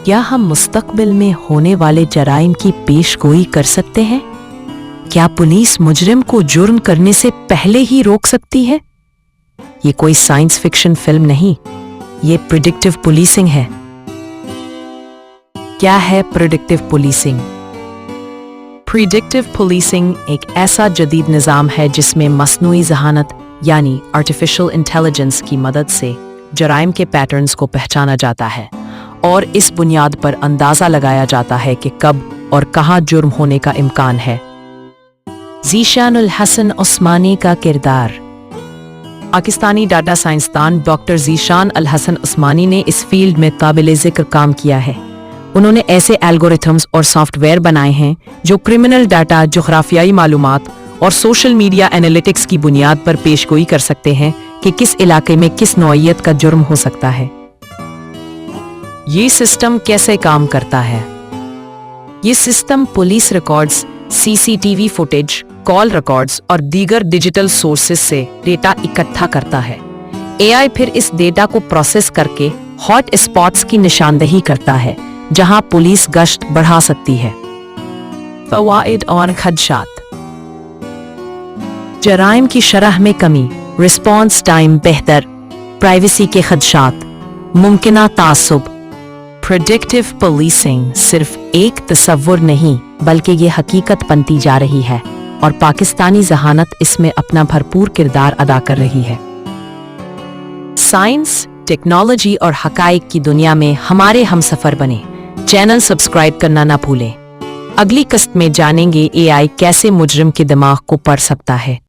क्या हम मुस्तकबिल में होने वाले जराइम की पेशगोई कर सकते हैं? क्या पुलिस मुजरिम को जुर्म करने से पहले ही रोक सकती है? ये कोई साइंस फिक्शन फिल्म नहीं, ये प्रिडिक्टिव पुलिसिंग है। क्या है प्रिडिक्टिव पुलिसिंग? प्रिडिक्टिव पुलिसिंग एक ऐसा जदीद निज़ाम है जिसमें मसनूई ज़हानत यानी आर्टिफिशियल इंटेलिजेंस की मदद से जराइम के पैटर्न्स को पहचाना जाता है और इस बुनियाद पर अंदाज़ा लगाया जाता है कि कब और कहाँ जुर्म होने का इम्कान है। ज़ीशान उल हसन उस्मानी का किरदार। पाकिस्तानी डाटा साइंसदान डॉक्टर ज़ीशान अल हसन उस्मानी ने इस फील्ड में काबिल ज़िक्र काम किया है। उन्होंने ऐसे एल्गोरिथम्स और सॉफ्टवेयर बनाए हैं जो क्रिमिनल डाटा, जोग्राफियाई मालूमात और सोशल मीडिया एनालिटिक्स की बुनियाद पर पेशगोई कर सकते हैं कि किस इलाके में किस नौइयत का जुर्म हो सकता है। ये सिस्टम कैसे काम करता है? ये system police records, CCTV footage, call records और दीगर डिजिटल सोर्सेस से डेटा इकट्ठा करता है। एआई फिर इस डेटा को प्रोसेस करके हॉट स्पॉट्स की निशानदेही करता है जहां पुलिस गश्त बढ़ा सकती है। फवाइद और खदशात। जराइम की शरह में कमी, रिस्पॉन्स टाइम बेहतर, प्राइवेसी के खदशात, मुमकिना तासुब। प्रिडिक्टिव पुलिसिंग सिर्फ एक तस्वुर नहीं बल्कि ये हकीकत बनती जा रही है और पाकिस्तानी ज़हानत इसमें अपना भरपूर किरदार अदा कर रही है। साइंस, टेक्नोलॉजी और हकाइक की दुनिया में हमारे हमसफर बने। चैनल सब्सक्राइब करना ना भूलें। अगली किस्त में जानेंगे एआई कैसे मुजरिम के दिमाग को पढ़ सकता है।